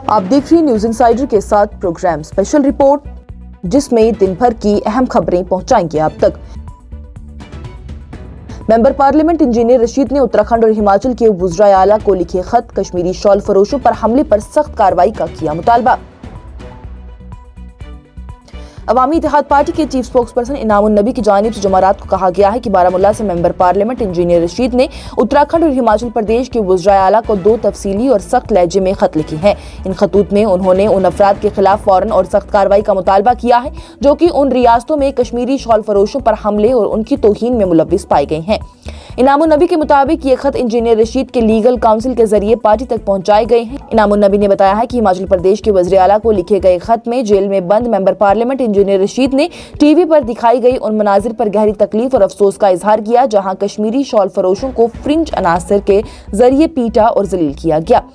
आप देख रही हैं न्यूज इंसाइडर के साथ प्रोग्राम स्पेशल रिपोर्ट, जिसमें दिन भर की अहम खबरें पहुंचाएंगे आप तक। मेंबर पार्लियामेंट इंजीनियर रशीद ने उत्तराखंड और हिमाचल के वुज़राए आला को लिखे खत, कश्मीरी शॉल फरोशों पर हमले पर सख्त कार्रवाई का किया मुतालबा। अवामी इत्तेहाद पार्टी के चीफ स्पोक्सपर्सन इनामुन नबी की जानिब से जुमेरात को कहा गया है कि बारामुल्ला से मेंबर पार्लियामेंट इंजीनियर रशीद ने उत्तराखंड और हिमाचल प्रदेश के वुज़राए आला को 2 तफसीली और सख्त लहजे में खत लिखे हैं। इन खतूत में उन्होंने उन अफराद के खिलाफ फौरन और सख्त कार्रवाई का मुतालबा किया है जो कि उन रियासतों में कश्मीरी शॉल फरोशों पर हमले और उनकी तौहीन में मुलव्विस पाए गए हैं। इनामुन नबी के मुताबिक ये खत इंजीनियर रशीद के लीगल काउंसिल के जरिए पार्टी तक पहुंचाए गए हैं। इनामुन नबी ने बताया है कि हिमाचल प्रदेश के वज़ीर आला को लिखे गए खत में जेल में बंद मेंबर पार्लियामेंट इंजीनियर रशीद ने टीवी पर दिखाई गई उन मनाजिर पर गहरी तकलीफ और अफसोस का इजहार किया जहां कश्मीरी शॉल फरोशों को फ्रिंज अनासर के जरिए पीटा और जलील किया गया।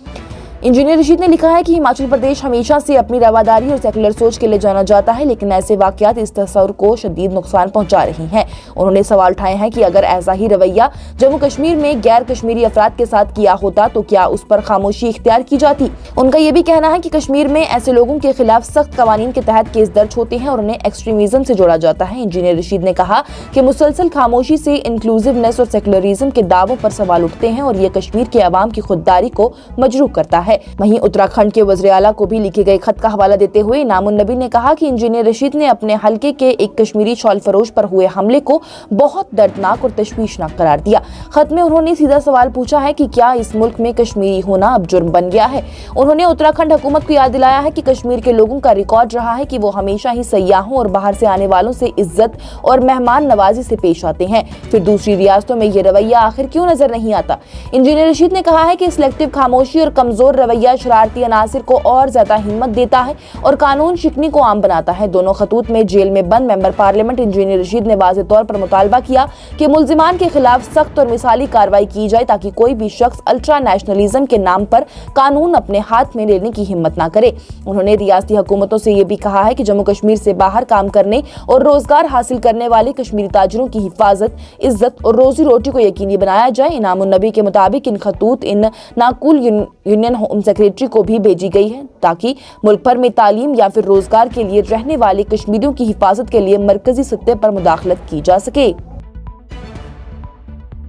इंजीनियर रशीद ने लिखा है कि हिमाचल प्रदेश हमेशा से अपनी रवादारी और सेकुलर सोच के लिए जाना जाता है, लेकिन ऐसे वाकयात इस तस्वुर को शदीद नुकसान पहुंचा रही हैं। उन्होंने सवाल उठाए हैं कि अगर ऐसा ही रवैया जम्मू कश्मीर में गैर कश्मीरी अफराद के साथ किया होता तो क्या उस पर खामोशी इख्तियार की जाती। उनका ये भी कहना है कि कश्मीर में ऐसे लोगों के खिलाफ सख्त कवानीन के तहत केस दर्ज होते हैं और उन्हें एक्सट्रीमिज्म से जोड़ा जाता है। इंजीनियर रशीद ने कहा कि मुसलसल खामोशी से इंक्लूसिवनेस और सेकुलरिज्म के दावों पर सवाल उठते हैं और ये कश्मीर के अवाम की खुददारी को मजरूह करता है। वहीं उत्तराखंड के वज़ीर आला को भी लिखे गए खत का हवाला देते हुए इनामुन नबी ने कहा कि इंजीनियर रशीद ने अपने हलके के एक कश्मीरी शॉल फरोश पर हुए हमले को बहुत दर्दनाक और तशवीशनाक करार दिया। खत में उन्होंने सीधा सवाल पूछा है कि क्या इस मुल्क में कश्मीरी होना अब जुर्म बन गया है। उन्होंने उत्तराखंड हुकूमत को याद दिलाया है कि कश्मीर के लोगों का रिकॉर्ड रहा है कि वो हमेशा ही सयाहों और बाहर से आने वालों से इज्जत और मेहमान नवाजी से पेश आते हैं, फिर दूसरी रियासतों में ये रवैया आखिर क्यों नजर नहीं आता। इंजीनियर रशीद ने कहा है कि सिलेक्टिव खामोशी और कमजोर रवैया शरारती अनासिर को और ज्यादा हिम्मत देता है और कानून शिकनी को आम बनाता है। दोनों खतूत में जेल में बंद मेंबर पार्लियामेंट इंजीनियर रशीद ने वाज़ेह तौर पर मुतालबा किया कि मुल्जिमान के खिलाफ सख्त और मिसाली कार्रवाई की जाए ताकि कोई भी शख्स अल्ट्रा नेशनलिज्म के नाम पर कानून अपने हाथ में लेने की हिम्मत न करे। उन्होंने रियासती हुकूमतों से ये भी कहा है कि जम्मू कश्मीर से बाहर काम करने और रोजगार हासिल करने वाले कश्मीरी ताजरों की हिफाजत, इज्जत और रोजी रोटी को यकीनी बनाया जाए। इनामुन नबी के मुताबिक इन खतूत इन नाकुल यूनियन होम सेक्रेटरी को भी भेजी गई है ताकि मुल्क भर में तालीम या फिर रोजगार के लिए रहने वाले कश्मीरियों की हिफाजत के लिए मरकजी सतह पर मुदाखलत की जा सके।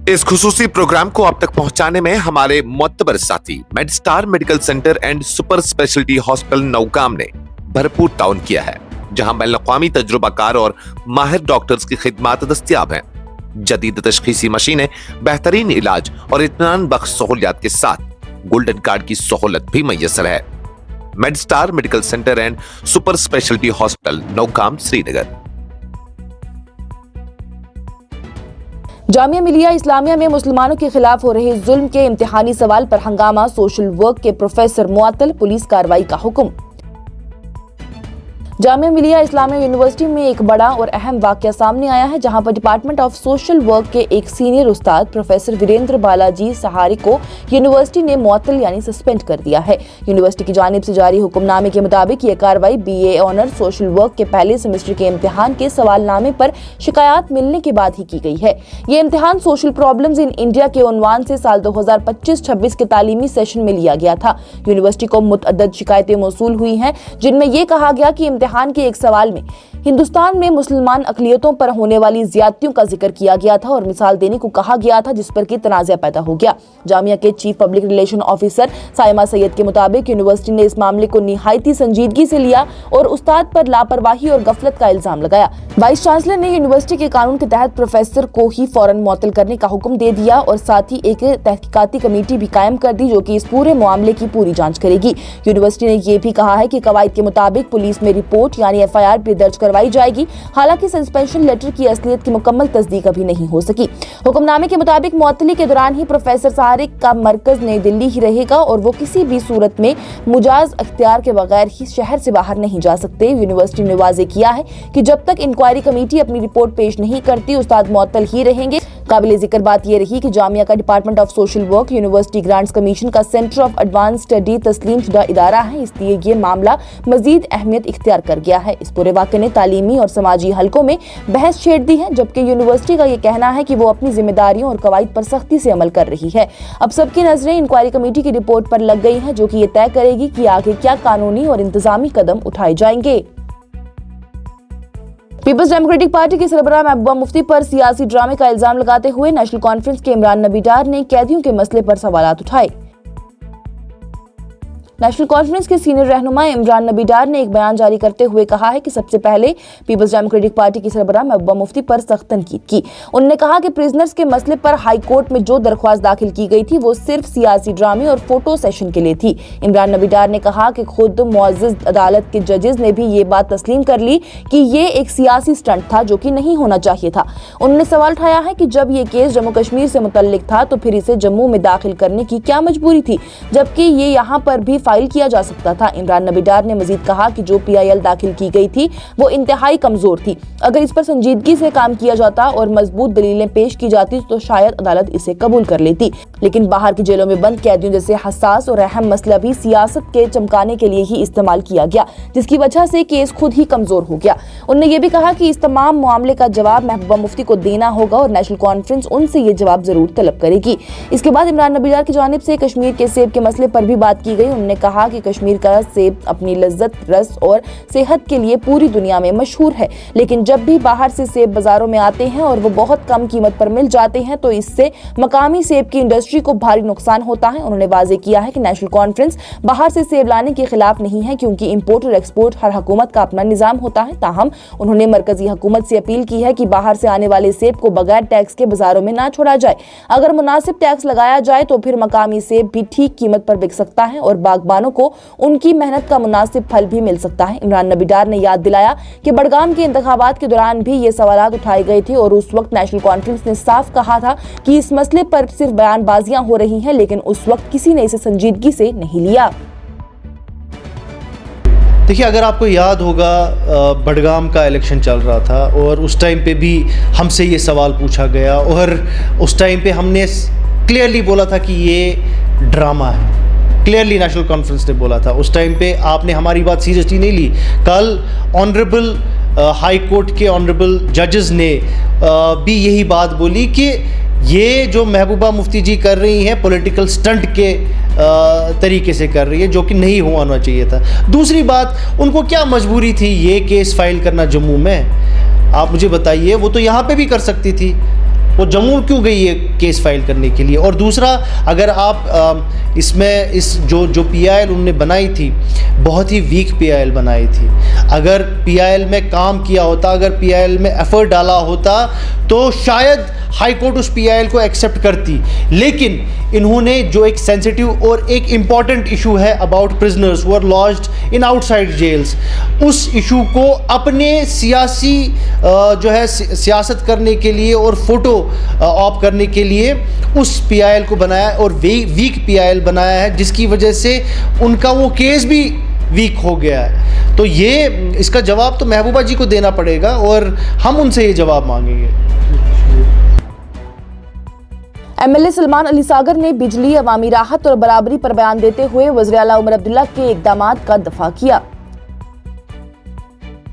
इस खुसूसी प्रोग्राम को आप तक पहुंचाने में हमारे मोतबर साथी Medstar medical centre and super speciality hospital Nowgam ने भरपूर ताउन किया है, जहां बैनुल-अक़वामी तजुर्बाकार और माहिर डॉक्टर्स की खिदमात दस्तयाब हैं। जदीद तशखीसी मशीनें, बेहतरीन इलाज और इत्मीनान बख्श सहूलियात के साथ गोल्डन कार्ड की सहूलत भी मैसर है। Medstar medical centre and super speciality hospital Nowgam, Srinagar. Jamia Millia Islamia में मुसलमानों के खिलाफ हो रहे जुल्म के इम्तिहानी सवाल पर हंगामा, सोशल वर्क के प्रोफेसर मुअत्तल, पुलिस कार्रवाई का हुक्म। जामिया मिलिया इस्लामिया यूनिवर्सिटी में एक बड़ा और अहम वाकया सामने आया है, जहां पर डिपार्टमेंट ऑफ सोशल वर्क के एक सीनियर उस्ताद प्रोफेसर वीरेंद्र बालाजी सहारी को यूनिवर्सिटी ने मुअत्तल यानी सस्पेंड कर दिया है। यूनिवर्सिटी की जानिब से जारी हुक्मनामे के मुताबिक ये कार्रवाई BA ऑनर सोशल वर्क के पहले सेमेस्टर के इम्तिहान के सवालनामे पर शिकायत मिलने के बाद ही की गई है। ये इम्तिहान सोशल प्रॉब्लम्स इन इंडिया के उन्वान से साल 2025-26 के तालीमी सेशन में लिया गया था। यूनिवर्सिटी को मुतअद्दिद शिकायतें मौसूल हुई हैं, जिनमें यह कहा गया कि इम्तिहान के एक सवाल में हिंदुस्तान में मुसलमान अक़लियतों पर होने वाली ज्यादतियों का जिक्र किया गया था और मिसाल देने को कहा गया था, जिस पर कि तनाज़ा पैदा हो गया। जामिया के chief public relation officer Saima Syed के मुताबिक यूनिवर्सिटी ने इस मामले को निहायती संजीदगी से लिया और उस्ताद पर लापरवाही और गफलत का इल्जाम लगाया। वाइस चांसलर ने यूनिवर्सिटी के कानून के तहत प्रोफेसर को ही फौरन मुअत्तल करने का हुक्म दे दिया और साथ ही एक तहकीकाती कमेटी भी कायम कर दी जो कि इस पूरे मामले की पूरी जांच करेगी। यूनिवर्सिटी ने यह भी कहा है कि कवायद के मुताबिक पुलिस में रिपोर्ट यानी FIR भी दर्ज करवाई जाएगी। हालांकि सस्पेंशन लेटर की असलियत की मुकम्मल तस्दीक अभी नहीं हो सकी। हुक्मनामे के मुताबिक मुअत्तली के दौरान ही प्रोफेसर सहारे का मरकज नई दिल्ली ही रहेगा और वो किसी भी सूरत में मुजाज अख्तियार के बगैर ही शहर से बाहर नहीं जा सकते। यूनिवर्सिटी ने वाज़ेह किया है कि जब तक इंक्वायरी कमेटी अपनी रिपोर्ट पेश नहीं करती, उस्ताद मुअत्तल ही रहेंगे। काबिल जिक्र बात यह रही कि जामिया का department of social work university grants commission का सेंटर ऑफ एडवांस स्टडी तस्लीम शुदा इदारा है, इसलिए ये मामला मजीद अहमियत इख्तियार कर गया है। इस पूरे वाक़े ने तालीमी और समाजी हलकों में बहस छेड़ दी है, जबकि यूनिवर्सिटी का ये कहना है कि वो अपनी जिम्मेदारियों और कवायद पर सख्ती से अमल कर रही है। अब सबकी नजरें इंक्वायरी कमेटी की रिपोर्ट पर लग गई हैं, जो कि ये तय करेगी कि आगे क्या कानूनी और इंतजामी कदम उठाए जाएंगे। पीपल्स डेमोक्रेटिक पार्टी के सरबराह महबूबा मुफ्ती पर सियासी ड्रामे का इल्जाम लगाते हुए नेशनल कॉन्फ्रेंस के इमरान नबी डार ने कैदियों के मसले पर सवालात उठाए। नेशनल कॉन्फ्रेंस के सीनियर रहनुमा इमरान नबी डार ने एक बयान जारी करते हुए कहा है कि सबसे पहले पीपल्स डेमोक्रेटिक पार्टी की सरबराह महबूबा मुफ्ती पर सख्त तनकीद की। उन्होंने कहा कि प्रिजनर्स के मसले पर हाई कोर्ट में जो दरख्वास्त दाखिल की गई थी वो सिर्फ सियासी ड्रामे और फोटो सेशन के लिए थी। इमरान नबी डार ने कहा कि खुद मुअज़्ज़ज़ अदालत के जजेस ने भी ये बात तस्लीम कर ली कि ये एक सियासी स्टंट था, जो कि नहीं होना चाहिए था। उन्होंने सवाल उठाया है कि जब ये केस जम्मू कश्मीर से मुतल्लिक था तो फिर इसे जम्मू में दाखिल करने की क्या मजबूरी थी, जबकि ये यहाँ पर भी फाइल किया जा सकता था। इमरान नबी डार ने मजीद कहा कि जो PIL दाखिल की गई थी वो इंतहाई कमजोर थी। अगर इस पर संजीदगी से काम किया जाता और मजबूत दलीलें पेश की जाती तो शायद अदालत इसे कबूल कर लेती, लेकिन बाहर की जेलों में बंद कैदियों जैसे हसास और अहम मसला भी सियासत के चमकाने के लिए ही इस्तेमाल किया गया, जिसकी वजह से केस खुद ही कमजोर हो गया। उन्होंने ये भी कहा कि इस तमाम मामले का जवाब महबूबा मुफ्ती को देना होगा और नेशनल कॉन्फ्रेंस उनसे ये जवाब जरूर तलब करेगी। इसके बाद इमरान नबी डार की जानिब से कश्मीर के सेब के मसले पर भी बात की गई। उन्होंने कहा कि कश्मीर का सेब अपनी लज्जत, रस और सेहत के लिए पूरी दुनिया में मशहूर है, लेकिन जब भी बाहर से सेब बाजारों में आते हैं और वो बहुत कम कीमत पर मिल जाते हैं तो इससे मकामी सेब की इंडस्ट्री को भारी नुकसान होता है। उन्होंने वाज़ेह किया है कि नेशनल कॉन्फ्रेंस बाहर से सेब लाने के खिलाफ नहीं है, क्योंकि इंपोर्ट और एक्सपोर्ट हर हुकूमत का अपना निजाम होता है। ताहम उन्होंने मरकजी हुकूमत से अपील की है कि बाहर से आने वाले सेब को बगैर टैक्स के बाजारों में ना छोड़ा जाए। अगर मुनासिब टैक्स लगाया जाए तो फिर मकामी सेब भी ठीक कीमत पर बिक सकता है और बागबानों को उनकी मेहनत का मुनासिब फल भी मिल सकता है। इमरान नबी डार ने याद दिलाया कि बडगाम के इंतखाबात के दौरान भी ये सवालात उठाए गए थे और उस वक्त नेशनल कॉन्फ्रेंस ने साफ कहा था कि इस मसले पर सिर्फ बयानबाजियां हो रही हैं, लेकिन उस वक्त किसी ने इसे संजीदगी से नहीं लिया। देखिए, अगर आपको याद होगा बडगाम का इलेक्शन चल रहा था और उस टाइम पे भी हमसे ये सवाल पूछा गया और उस टाइम पे हमने क्लियरली बोला था कि ये ड्रामा है। क्लियरली नेशनल कॉन्फ्रेंस ने बोला था। उस टाइम पे आपने हमारी बात सीरियसली नहीं ली। कल ऑनरेबल हाई कोर्ट के ऑनरेबल जजेस ने भी यही बात बोली कि ये जो महबूबा मुफ्ती जी कर रही हैं पॉलिटिकल स्टंट के तरीके से कर रही है, जो कि नहीं होना चाहिए था। दूसरी बात, उनको क्या मजबूरी थी ये केस फाइल करना जम्मू में? आप मुझे बताइए। वो तो यहाँ पे भी कर सकती थी, वो जम्मू क्यों गई ये केस फाइल करने के लिए? और दूसरा, अगर आप इसमें इस जो PIL उन्होंने बनाई थी, बहुत ही वीक PIL बनाई थी। अगर PIL में काम किया होता, अगर PIL में एफर्ट डाला होता तो शायद हाई कोर्ट उस PIL को एक्सेप्ट करती। लेकिन इन्होंने जो एक सेंसिटिव और एक इम्पॉर्टेंट इशू है about prisoners who are lodged in outside jails, उस इशू को अपने सियासी जो है सियासत करने के लिए और फोटो ऑप करने के लिए उस PIL को बनाया और वीक PIL बनाया है, जिसकी वजह से उनका वो केस भी वीक हो गया है। तो ये इसका जवाब तो महबूबा जी को देना पड़ेगा और हम उनसे ये जवाब मांगेंगे। MLA सलमान अली सागर ने बिजली, अवामी राहत और बराबरी पर बयान देते हुए वज़ीर आला उमर अब्दुल्ला के इक़दामात का दफा किया।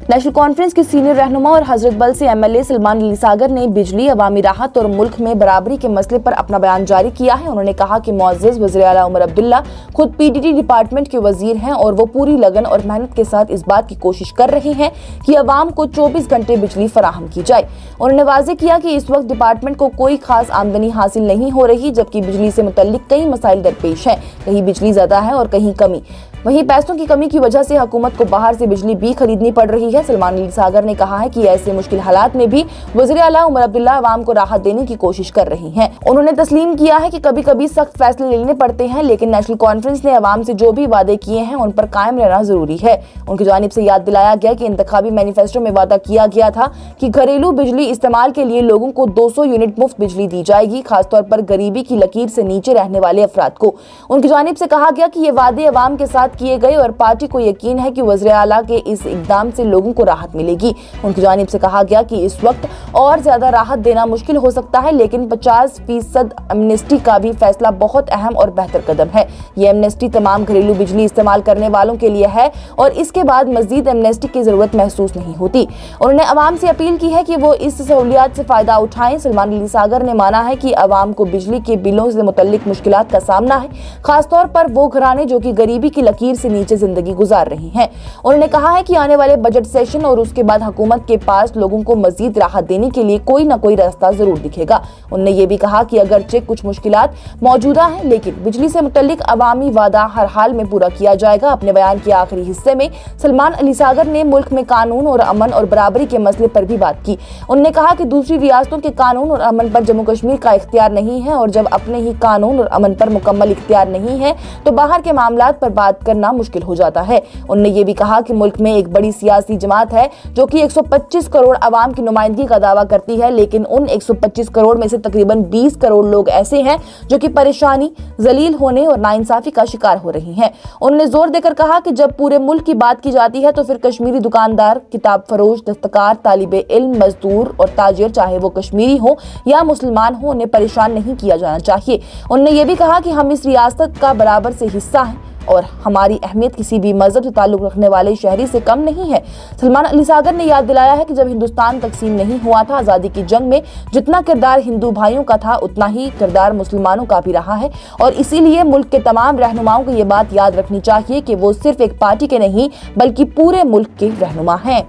नेशनल कॉन्फ्रेंस के सीनियर रहनुमा और हजरत बल से MLA सलमान अली सागर ने बिजली, अवामी राहत और मुल्क में बराबरी के मसले पर अपना बयान जारी किया है। उन्होंने कहा कि मुअज़्ज़ज़ वज़ीर आला उमर अब्दुल्ला खुद PDD डिपार्टमेंट के वजीर हैं और वो पूरी लगन और मेहनत के साथ इस बात की कोशिश कर रहे हैं कि अवाम को 24 घंटे बिजली फराहम की जाए। उन्होंने वाज़ेह किया कि इस वक्त डिपार्टमेंट को कोई खास आमदनी हासिल नहीं हो रही, जबकि बिजली से मुतल्लिक कई मसाइल दरपेश हैं। कहीं बिजली ज़्यादा है और कहीं कमी। वहीं पैसों की कमी की वजह से हुकूमत को बाहर से बिजली भी खरीदनी पड़ रही है। सलमान अली सागर ने कहा है कि ऐसे मुश्किल हालात में भी वज़ीर आला उमर अब्दुल्ला अवाम को राहत देने की कोशिश कर रही हैं। उन्होंने तस्लीम किया है कि कभी कभी सख्त फैसले लेने पड़ते हैं, लेकिन नेशनल कॉन्फ्रेंस ने अवाम से जो भी वादे किए हैं उन पर कायम रहना जरूरी है। उनकी जानिब से याद दिलाया गया कि इंतखाबी मैनिफेस्टो में वादा किया गया था कि घरेलू बिजली इस्तेमाल के लिए लोगों को 200 यूनिट मुफ्त बिजली दी जाएगी, खासतौर पर गरीबी की लकीर से नीचे रहने वाले अफराद को। उनकी जानिब से कहा गया कि ये वादे अवाम के साथ इंतजामात किए गए और पार्टी को यकीन है कि वज़ीर आला के इस इकदाम से लोगों को राहत मिलेगी। उनकी जानिब से कहा गया कि इस वक्त और ज्यादा राहत देना मुश्किल हो सकता है, लेकिन 50% एमनेस्टी का भी फैसला बहुत अहम और बेहतर कदम है। ये एमनेस्टी तमाम घरेलू बिजली इस्तेमाल करने वालों के लिए है और इसके बाद मजीद एमनेस्टी की जरूरत महसूस नहीं होती। उन्होंने अवाम से अपील की है कि वो इस सहूलियात से फायदा उठाएं। सलमान अली सागर ने माना है कि अवाम को बिजली के बिलों से मुतल्लिक मुश्किलात का सामना है, खासतौर पर वो घराने जो कि गरीबी की लकीर से नीचे जिंदगी गुजार रही हैं। उन्होंने कहा है कि आने वाले बजट सेशन और उसके बाद हुकूमत के पास लोगों को मजीद राहत देने के लिए कोई न कोई रास्ता जरूर दिखेगा। उन्होंने ये भी कहा कि अगरचे कुछ मुश्किलात मौजूदा है, लेकिन बिजली से मुतल्लिक अवामी वादा हर हाल में पूरा किया जाएगा। अपने बयान के आखिरी हिस्से में सलमान अली सागर ने मुल्क में कानून और अमन और बराबरी के मसले पर भी बात की। उन्होंने कहा कि दूसरी रियासतों के कानून और अमन पर जम्मू कश्मीर का इख्तियार नहीं है और जब अपने ही कानून और अमन पर मुकम्मल इख्तियार नहीं है तो बाहर के मामलात पर बात करना मुश्किल हो जाता है। उन्होंने ये भी कहा कि मुल्क में एक बड़ी सियासी जमात है जो कि 125 करोड़ अवाम की नुमाइंदगी का दावा करती है, लेकिन उन 125 करोड़ में से तकरीबन 20 करोड़ लोग ऐसे हैं जो कि परेशानी, जलील होने और नाइंसाफी का शिकार हो रही हैं। उन्होंने जोर देकर कहा कि जब पूरे मुल्क की बात की जाती है तो फिर कश्मीरी दुकानदार, किताब फरोश, दस्तकार, तालिबे इल्म, मजदूर और ताजिर, चाहे वो कश्मीरी हो या मुसलमान हो, उन्हें परेशान नहीं किया जाना चाहिए। उन्होंने ये भी कहा कि हम इस रियासत का बराबर से हिस्सा हैं और हमारी अहमियत किसी भी मजहब से ताल्लुक रखने वाले शहरी से कम नहीं है। सलमान अली सागर ने याद दिलाया है कि जब हिंदुस्तान तकसीम नहीं हुआ था, आज़ादी की जंग में जितना किरदार हिंदू भाइयों का था उतना ही किरदार मुसलमानों का भी रहा है और इसीलिए मुल्क के तमाम रहनुमाओं को ये बात याद रखनी चाहिए कि वो सिर्फ एक पार्टी के नहीं बल्कि पूरे मुल्क के रहनुमा हैं।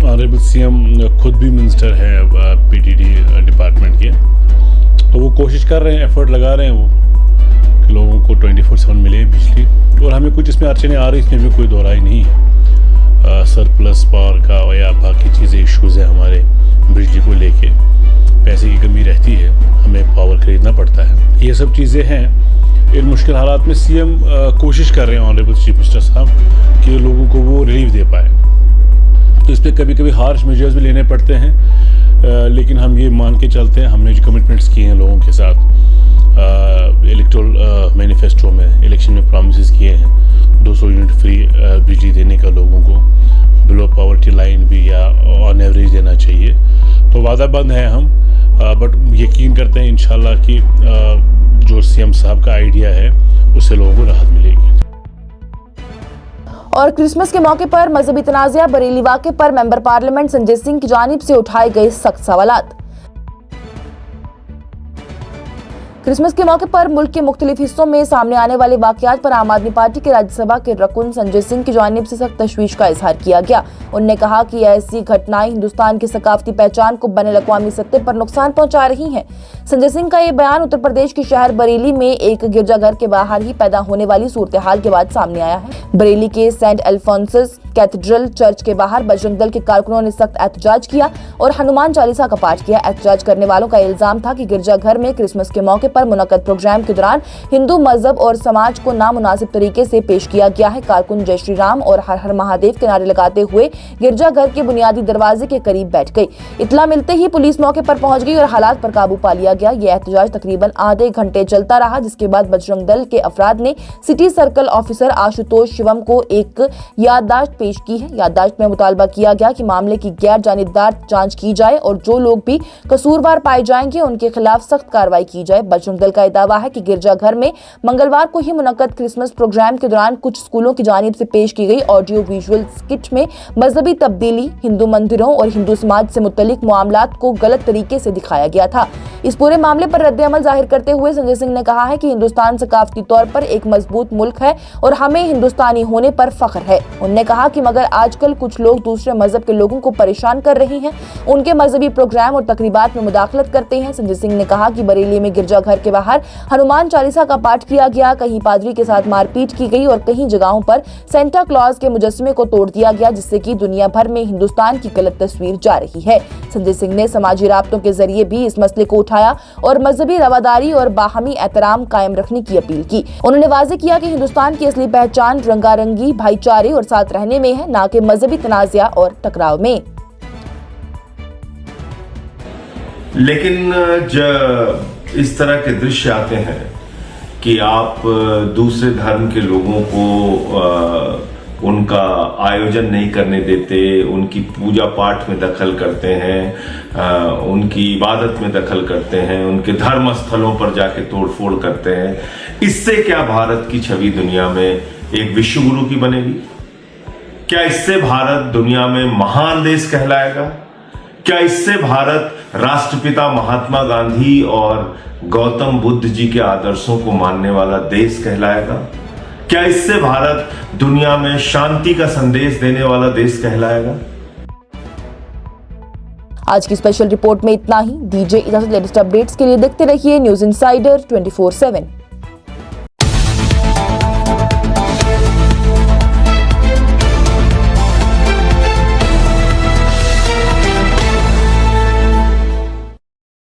ऑनरेबल सीएम खुद भी मिनिस्टर है पीटीडी डिपार्टमेंट के, तो वो कोशिश कर रहे हैं, एफर्ट लगा रहे हैं वो कि लोगों को 24/7 मिले बिजली, और हमें कुछ इसमें अड़चनें आ रही, इसमें भी कोई दो राय नहीं है। सरप्लस पावर का या बाकी चीज़ें इश्यूज़ है हमारे बिजली को लेके, पैसे की कमी रहती है, हमें पावर खरीदना पड़ता है, ये सब चीज़ें हैं। इन मुश्किल हालात में सीएम कोशिश कर रहे हैं ऑनरेबल चीफ मिनिस्टर साहब कि लोगों को वो रिलीफ दे पाए, तो इस पर कभी कभी हार्श मेजर्स भी लेने पड़ते हैं, लेकिन हम ये मान के चलते हैं, हमने जो कमिटमेंट्स किए हैं लोगों के साथ इलेक्टोरल मैनिफेस्टो में, इलेक्शन में प्रॉमिसेस किए हैं 200 यूनिट फ्री बिजली देने का लोगों को, बिलो पॉवर्टी लाइन भी या ऑन एवरेज देना चाहिए, तो वादा बंद है हम, बट यकीन करते हैं इंशाल्लाह कि जो सीएम साहब का आइडिया है उससे लोगों को राहत मिलेगी। और क्रिसमस के मौके पर मजहबी तनाज़ा बरेली वाक़े पर मेंबर पार्लियामेंट संजय सिंह की जानिब से उठाए गए सख्त सवालात। क्रिसमस के मौके पर मुल्क के मुख्तलिफ हिस्सों में सामने आने वाले वाक़यात पर आम आदमी पार्टी के राज्यसभा के रकुन संजय सिंह की जानिब से सख्त तशवीश का इजहार किया गया। उन्होंने कहा कि ऐसी घटनाएं हिंदुस्तान की सकाफती पहचान को बैनुल-अक़वामी सतह पर नुकसान पहुंचा रही हैं। संजय सिंह का ये बयान उत्तर प्रदेश के शहर बरेली में एक गिरजाघर के बाहर ही पैदा होने वाली सूरत हाल के बाद सामने आया है। बरेली के सेंट अल्फोंसस कैथेड्रल चर्च के बाहर बजरंग दल के कारकुनों ने सख्त एहतजाज किया और हनुमान चालीसा का पाठ किया। एहतजाज करने वालों का इल्जाम था कि गिरजाघर में क्रिसमस के मौके पर मुनक्कद प्रोग्राम के दौरान हिंदू मजहब और समाज को नामुनासिब तरीके से पेश किया गया है। कारकुन जय श्री राम और हर हर महादेव के नारे लगाते हुए गिरजाघर के बुनियादी दरवाजे के करीब बैठ गई। इत्तला मिलते ही पुलिस मौके पर पहुंच गई और हालात पर काबू पा लिया गया। यह एहतजाज तकरीबन आधे घंटे चलता रहा, जिसके बाद बजरंग दल के अफराद ने city circle officer Ashutosh Shivam को एक याददाश्त पेश की है। याददाश्त में मुतालबा किया गया कि मामले की गैर जानिबदार जांच की जाए और जो लोग भी कसूरवार पाए जाएंगे उनके खिलाफ सख्त कार्रवाई की जाए। बजरंग दल का दावा है कि गिरजाघर में मंगलवार को ही मुनक्कद क्रिसमस प्रोग्राम के दौरान कुछ स्कूलों की जानिब से पेश की गई ऑडियो विजुअल स्किट में मजहबी तब्दीली, हिंदू मंदिरों और हिंदू समाज से मुतल्लिक मामलात को गलत तरीके से दिखाया गया था। इस पूरे मामले पर रद्द-ए-अमल जाहिर करते हुए संजय सिंह ने कहा है कि हिंदुस्तान सकाफती तौर पर एक मजबूत मुल्क है और हमें हिंदुस्तानी होने पर फख्र है। उन्होंने कहा कि मगर आजकल कुछ लोग दूसरे मजहब के लोगों को परेशान कर रहे हैं, उनके मजहबी प्रोग्राम और तकरीबात में मुदाखलत करते हैं। संजय सिंह ने कहा कि बरेली में गिरजाघर के बाहर हनुमान चालीसा का पाठ किया गया, कहीं पादरी के साथ मारपीट की गई और कहीं जगहों पर सेंटा क्लॉज के मुजस्समे को तोड़ दिया गया, जिससे कि दुनिया भर में हिंदुस्तान की गलत तस्वीर जा रही है। संजय सिंह ने समाजी राब्तों के जरिए भी इस मसले को उठाया और मजहबी रवादारी और बाहमी एहतराम कायम रखने की अपील की। उन्होंने वाज़ेह किया कि हिंदुस्तान की असली पहचान रंगारंगी, भाईचारे और साथ रहने में है, ना कि मजहबी तनाज़ा और टकराव में। लेकिन जब इस तरह के दृश्य आते हैं कि आप दूसरे धर्म के लोगों को उनका आयोजन नहीं करने देते, उनकी पूजा पाठ में दखल करते हैं, उनकी इबादत में दखल करते हैं, उनके धर्म स्थलों पर जाके तोड़फोड़ करते हैं। इससे क्या भारत की छवि दुनिया में एक विश्व गुरु की बनेगी? क्या इससे भारत दुनिया में महान देश कहलाएगा? क्या इससे भारत राष्ट्रपिता महात्मा गांधी और गौतम बुद्ध जी के आदर्शों को मानने वाला देश कहलाएगा? क्या इससे भारत दुनिया में शांति का संदेश देने वाला देश कहलाएगा? आज की स्पेशल रिपोर्ट में इतना ही। दीजिए इजाजत। लेटेस्ट अपडेट्स के लिए देखते रहिए न्यूज़ इंसाइडर 24/7।